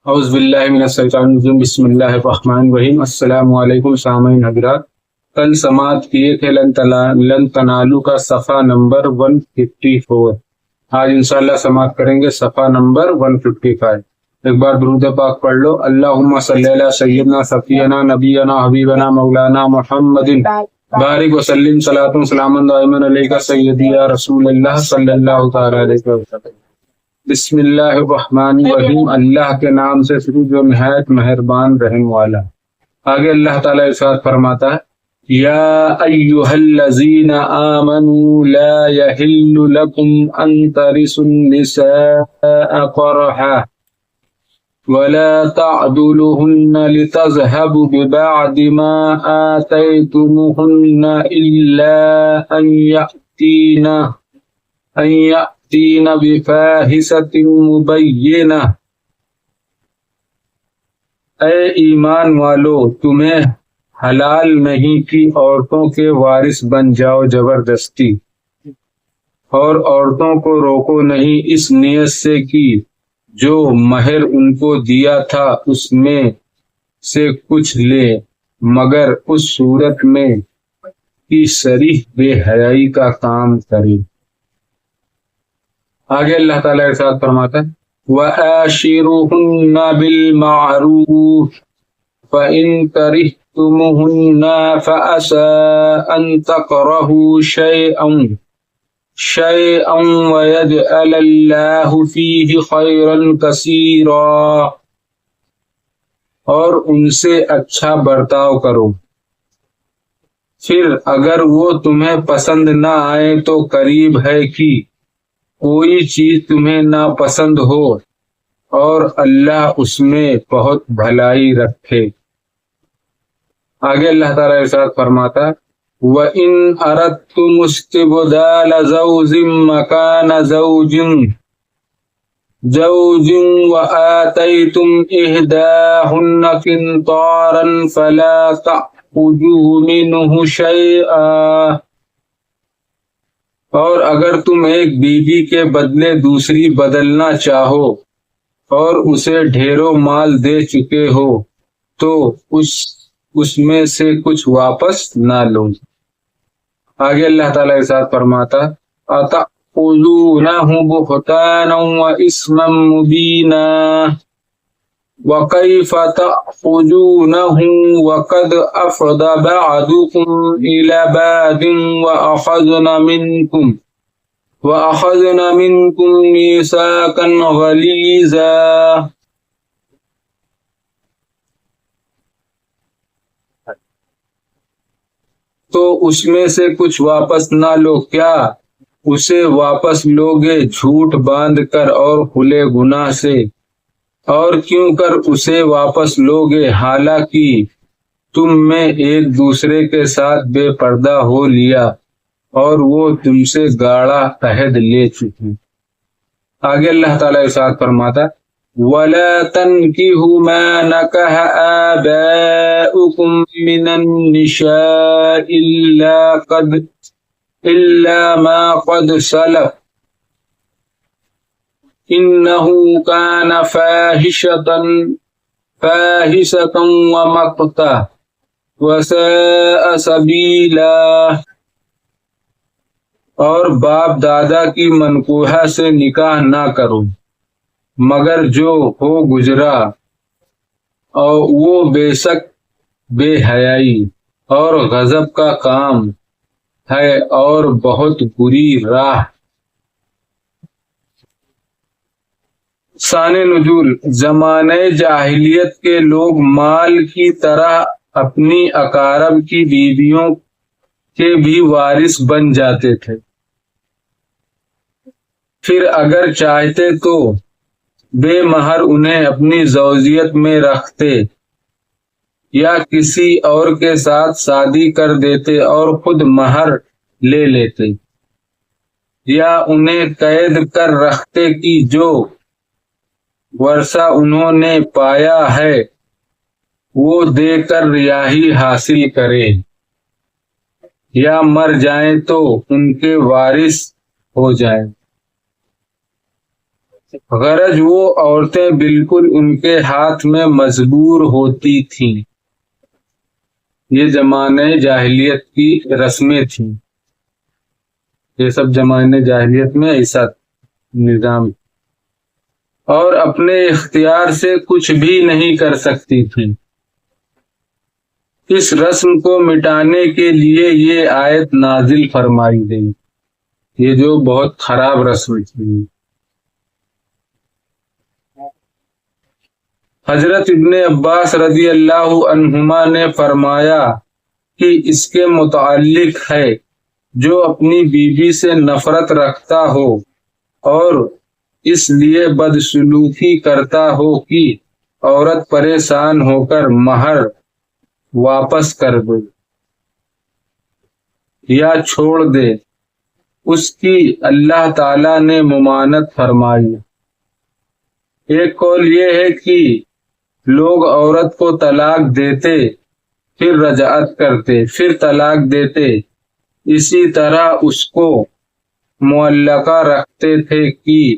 اعوذ باللہ من الشیطان الرجیم بسم اللہ الرحمن الرحیم السلام علیکم سامعین حضرات، کل سماعت کیے تھے لن تنالو کا صفحہ نمبر 154۔ آج انشاءاللہ سماعت کریں گے صفحہ نمبر 155۔ ایک بار درود پاک پڑھ لو۔ اللہم صلی علی سیدنا صفینا نبینا حبیبنا مولانا محمد بارک وسلم صلاۃ و سلام دائما علیک سیدی یا رسول اللہ صلی اللہ تعالی علیہ وسلم۔ بسم اللہ الرحمن الرحیم، اللہ کے نام سے شروع جو نہایت مہربان رحم والا۔ آگے اللہ تعالیٰ ارشاد فرماتا ہے، یا ایہا الذین آمنوا لا یحل لکم ان ترثوا النساء قرحا ولا تعضلوهن لتذهبوا ببعض ما آتيتموهن إلا أن يأتين بفاحشة مبينة۔ اے ایمان والو، تمہیں حلال نہیں کہ عورتوں کے وارث بن جاؤ زبردستی، اور عورتوں کو روکو نہیں اس نیت سے کہ جو مہر ان کو دیا تھا اس میں سے کچھ لے، مگر اس صورت میں کہ صریح بے حیائی کا کام کرے۔ آگے اللہ تعالیٰ ارشاد فرماتا ہے، وَآشِرُوهُنَّ بِالْمَعْرُوفِ فَإِن كَرِهْتُمُوهُنَّ فَعَسَىٰ أَن تَكْرَهُوا شيئا ويجعل الله فيه خيرا كثيرا۔ اور ان سے اچھا برتاؤ کرو، پھر اگر وہ تمہیں پسند نہ آئے تو قریب ہے کہ کوئی چیز تمہیں ناپسند ہو، اور اللہ اس میں بہت بھلائی رکھے۔ آگے اللہ تعالیٰ ارشاد فرماتا، وَإِنْ أَرَدْتُمُ اسْتِبْدَالَ زَوْجٍ مَّكَانَ زَوْجٍ وَآتَيْتُمْ إِحْدَاهُنَّ قِنطَارًا فَلَا تَأْخُذُوا مِنْهُ شَيْئًا۔ اور اگر تم ایک بیوی کے بدلے دوسری بدلنا چاہو اور اسے ڈھیروں مال دے چکے ہو تو اس میں سے کچھ واپس نہ لو۔ آگے اللہ تعالیٰ ارشاد فرماتا، أَتَأْخُذُونَهُ بُهْتَانًا وَإِثْمًا مُّبِينًا وَكَيْفَ تَأْخُذُونَهُ وَقَدْ أَفْضَىٰ بَعْضُكُمْ إِلَىٰ بَعْضٍ وَأَخَذْنَ مِنكُم مِّيثَاقًا غَلِيظًا۔ تو اس میں سے کچھ واپس نہ لو، کیا اسے واپس لوگے جھوٹ باندھ کر اور کھلے گناہ سے؟ اور کیوں کر اسے واپس لوگے حالانکہ تم میں ایک دوسرے کے ساتھ بے پردہ ہو لیا اور وہ تم سے گاڑھا عہد لے چکے۔ آگے اللہ تعالیٰ ارشاد فرماتا، وَلَا تَنكِحُوا مَا نَكَحَ آبَاؤُكُم مِّنَ النِّسَاءِ إِلَّا مَا قَدْ سَلَفَ إِنَّهُ كَانَ فَاحِشَةً وَمَقْتًا وَسَاءَ سَبِيلًا۔ اور باپ دادا کی منکوحہ سے نکاح نہ کرو مگر جو ہو گزرا، اور وہ بے شک بے حیائی اور غضب کا کام ہے اور بہت بری راہ۔ شان نزول، زمانہ جاہلیت کے لوگ مال کی طرح اپنی اقارب کی بیویوں کے بھی وارث بن جاتے تھے، پھر اگر چاہتے تو بے مہر انہیں اپنی زوجیت میں رکھتے یا کسی اور کے ساتھ شادی کر دیتے اور خود مہر لے لیتے، یا انہیں قید کر رکھتے کہ جو ورثہ انہوں نے پایا ہے وہ دے کر رہائی حاصل کرے، یا مر جائیں تو ان کے وارث ہو جائیں۔ غرض وہ عورتیں بالکل ان کے ہاتھ میں مجبور ہوتی تھیں. یہ زمانے جاہلیت کی رسمیں تھیں. یہ سب زمانے جاہلیت میں ایسا نظام، اور اپنے اختیار سے کچھ بھی نہیں کر سکتی تھیں. اس رسم کو مٹانے کے لیے یہ آیت نازل فرمائی گئی. یہ جو بہت خراب رسم تھی. حضرت ابن عباس رضی اللہ عنہما نے فرمایا کہ اس کے متعلق ہے جو اپنی بیوی سے نفرت رکھتا ہو اور اس لیے بدسلوکی کرتا ہو کہ عورت پریشان ہو کر مہر واپس کر دے یا چھوڑ دے، اس کی اللہ تعالی نے ممانعت فرمائی. ایک قول یہ ہے کہ لوگ عورت کو طلاق دیتے، پھر رجعت کرتے، پھر طلاق دیتے، اسی طرح اس کو معلقہ رکھتے تھے کہ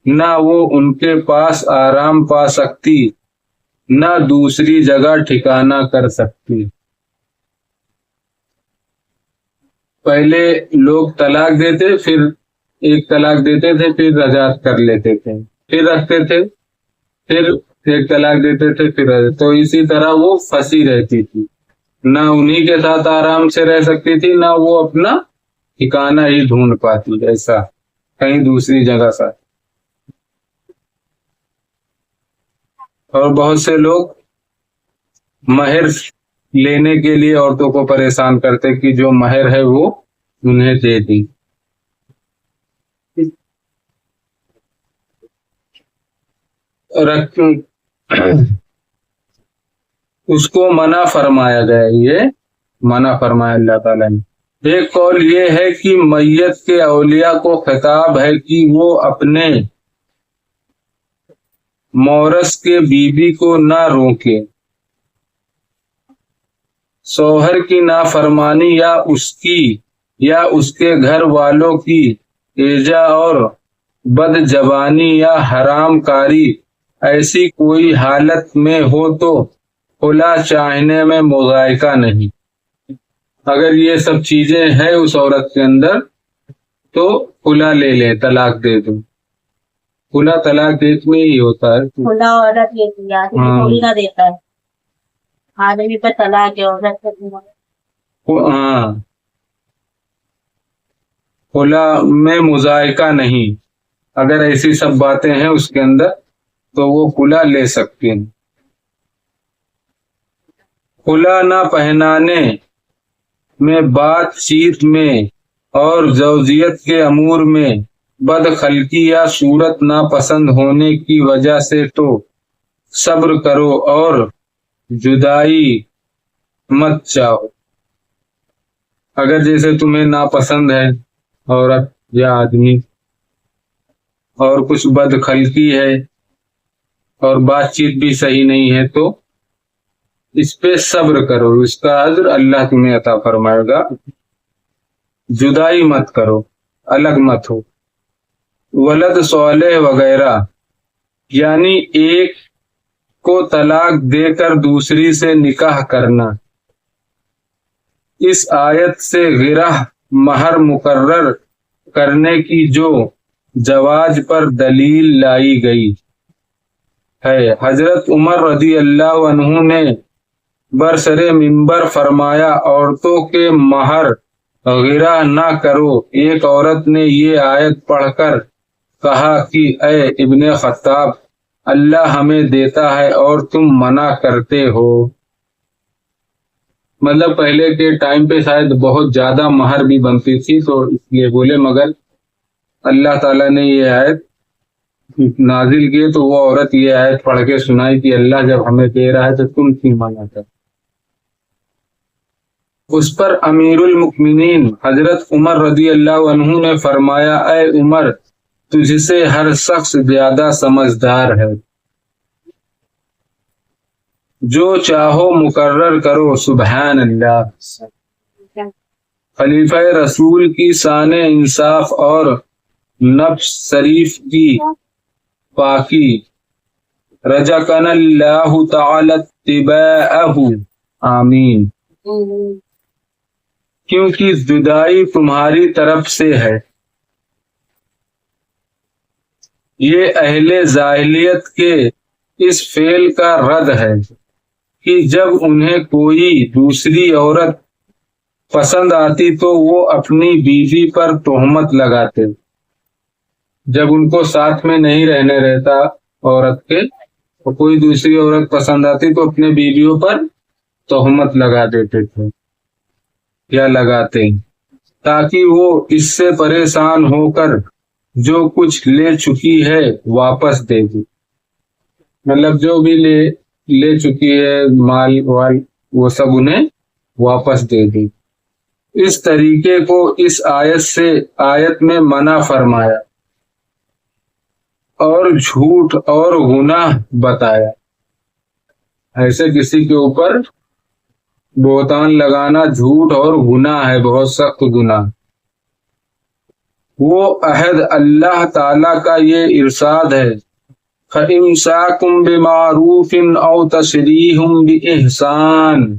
نہ وہ ان کے پاس آرام پا سکتی نہ دوسری جگہ ٹھکانہ کر سکتی. پہلے لوگ طلاق دیتے، پھر ایک طلاق دیتے تھے، پھر رجعت کر لیتے تھے، پھر رکھتے تھے، پھر ایک طلاق دیتے تھے، پھر تو اسی طرح وہ پھنسی رہتی تھی. نہ انہی کے ساتھ آرام سے رہ سکتی تھی، نہ وہ اپنا ٹھکانہ ہی ڈھونڈ پاتی ایسا کہیں دوسری جگہ سے. اور بہت سے لوگ مہر لینے کے لیے عورتوں کو پریشان کرتے کہ جو مہر ہے وہ انہیں دے دی. اس کو منع فرمایا گیا، یہ منع فرمایا اللہ تعالیٰ نے. ایک قول یہ ہے کہ میت کے اولیاء کو خطاب ہے کہ وہ اپنے مورث کے بیوی کو نہ روکے. شوہر کی نافرمانی یا اس کے گھر والوں کی ایجا اور بد زبانی یا حرام کاری ایسی کوئی حالت میں ہو تو خلا چاہنے میں مذائقہ نہیں. اگر یہ سب چیزیں ہیں اس عورت کے اندر تو خلا لے لے، طلاق دے دو. خلا طلاق دیت میں ہی ہوتا ہے. خلا عورت لیتی ہے، آدمی تھوڑی نہ دیتا ہے. آدمی پر طلاق ہے، عورت پر ہاں، خلا میں مذائقہ نہیں. اگر ایسی سب باتیں ہیں اس کے اندر تو وہ خلا لے سکتے ہیں. خلا نہ پہنانے میں، بات چیت میں اور زوجیت کے امور میں بد خلقی یا صورت ناپسند ہونے کی وجہ سے تو صبر کرو اور جدائی مت چاہو. اگر جیسے تمہیں ناپسند ہے عورت یا آدمی اور کچھ بد خلقی ہے اور بات چیت بھی صحیح نہیں ہے تو اس پہ صبر کرو، اس کا اجر اللہ تمہیں عطا فرمائے گا. جدائی مت کرو، الگ مت ہو. ولد صالح وغیرہ، یعنی ایک کو طلاق دے کر دوسری سے نکاح کرنا. اس آیت سے غرہ مہر مقرر کرنے کی جو جواز پر دلیل لائی گئی ہے. حضرت عمر رضی اللہ عنہ نے برسر منبر فرمایا، عورتوں کے مہر غرہ نہ کرو. ایک عورت نے یہ آیت پڑھ کر کہا کہ اے ابن خطاب، اللہ ہمیں دیتا ہے اور تم منع کرتے ہو. مطلب پہلے کے ٹائم پہ شاید بہت زیادہ مہر بھی بنتی تھی تو اس لیے بولے، مگر اللہ تعالیٰ نے یہ آیت نازل کی تو وہ عورت یہ آیت پڑھ کے سنائی کہ اللہ جب ہمیں دے رہا ہے تو تم کیوں منع کر. اس پر امیر المؤمنین حضرت عمر رضی اللہ عنہ نے فرمایا، اے عمر، تجھ سے ہر شخص زیادہ سمجھدار ہے، جو چاہو مقرر کرو. سبحان اللہ. خلیفہ رسول کی شان انصاف اور نفس شریف کی پاکی، رزقنا اللہ تعالی اتباعہ، آمین، کیونکہ جدائی تمہاری طرف سے ہے۔ یہ اہل جاہلیت کے اس فعل کا رد ہے کہ جب انہیں کوئی دوسری عورت پسند آتی تو وہ اپنی بیوی پر تہمت لگاتے۔ جب ان کو ساتھ میں نہیں رہنے رہتا عورت کے، تو کوئی دوسری عورت پسند آتی تو اپنے بیویوں پر تہمت لگا دیتے تھے یا لگاتے، تاکہ وہ اس سے پریشان ہو کر جو کچھ لے چکی ہے واپس دے دی۔ مطلب جو بھی لے چکی ہے مال وال، وہ سب انہیں واپس دے دی۔ اس طریقے کو اس آیت میں منع فرمایا اور جھوٹ اور گناہ بتایا۔ ایسے کسی کے اوپر بہتان لگانا جھوٹ اور گناہ ہے، بہت سخت گناہ۔ وہ عہد اللہ تعالی کا یہ ارشاد ہے، فَإِمْسَاكٌ بِمَعْرُوفٍ أَوْ تَسْرِيحٌ بِإِحْسَانٍ۔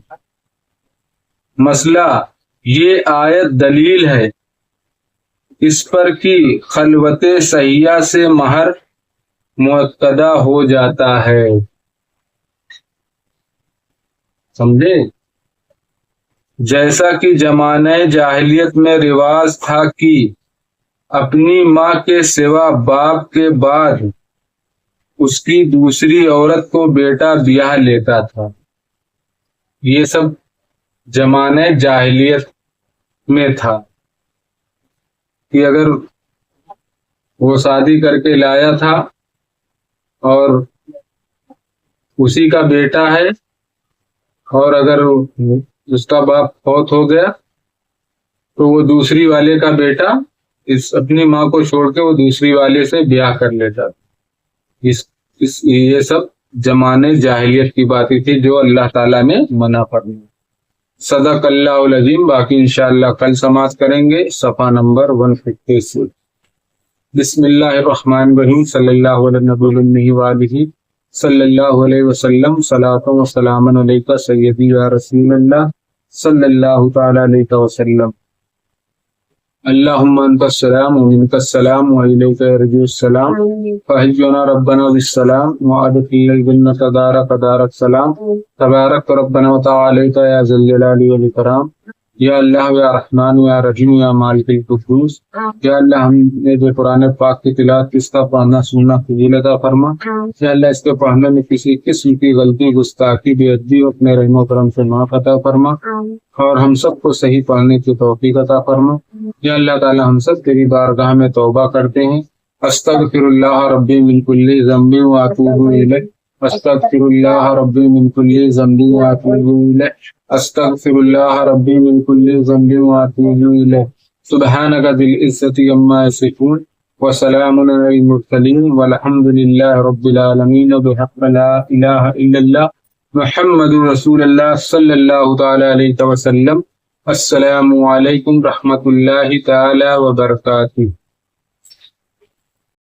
مسئلہ یہ آیت دلیل ہے اس پر کہ خلوت صحیحہ سے مہر معتدہ ہو جاتا ہے۔ سمجھے؟ جیسا کہ زمانہ جاہلیت میں رواج تھا کہ اپنی ماں کے سوا باپ کے بعد اس کی دوسری عورت کو بیٹا بیاہ لیتا تھا۔ یہ سب زمانہ جاہلیت میں تھا کہ اگر وہ شادی کر کے لایا تھا اور اسی کا بیٹا ہے، اور اگر اس کا باپ فوت ہو گیا تو وہ دوسری والے کا بیٹا اپنی ماں کو چھوڑ کے وہ دوسری والے سے بیاہ کر لیتا تھا۔ یہ سب زمانے جاہلیت کی باتیں تھی جو اللہ تعالیٰ نے منع فرمائی۔ صدق اللہ العظیم۔ باقی انشاءاللہ کل سماعت کریں گے صفحہ نمبر 156۔ بسم اللہ الرحمن الرحیم، صلی اللہ علیہ نبی الامی وآلہ صلی اللہ علیہ وسلم، صلاۃ و سلام علیکہ سیدی یا رسول اللہ صلی اللہ تعالی علیہ وسلم۔ اللہم انت السلام و منک السلام و الیک یرجع السلام، فحینا ربنا بالسلام وادخلنا الجنۃ دارک دار السلام، تبارک ربنا وتعالیت یا ذی الجلال والاکرام۔ یا اللہ، یا رحمان، یا رحیم، یا مالک القدوس، یا اللہ ہم نے جو قرآن پاک کی تلاوت اس کا پڑھنا سننا فضیل عطا فرما۔ یا اللہ اس کے پڑھنے میں کسی قسم کی غلطی، گستاخی، بے ادبی اپنے رحم و کرم سے معاف عطا فرما، اور ہم سب کو صحیح پڑھنے کی توفیق عطا فرما۔ یا اللہ تعالی ہم سب تیری بارگاہ میں توبہ کرتے ہیں۔ استغفر اللہ ربی من کل ذنب واتوب الیہ، استغفر اللہ ربی من کل ذنب واتوب الیہ، استغفر اللہ ربی من کل ذنب واتوب الیہ۔ سبحانک ذی العزۃ عما یصفون وسلام علی المرسلین والحمد للہ رب العالمین، بحق لا الہ الا اللہ محمد رسول اللہ صلی اللہ تعالی علیہ وسلم۔ السلام علیکم رحمۃ اللہ تعالی وبرکاتہ۔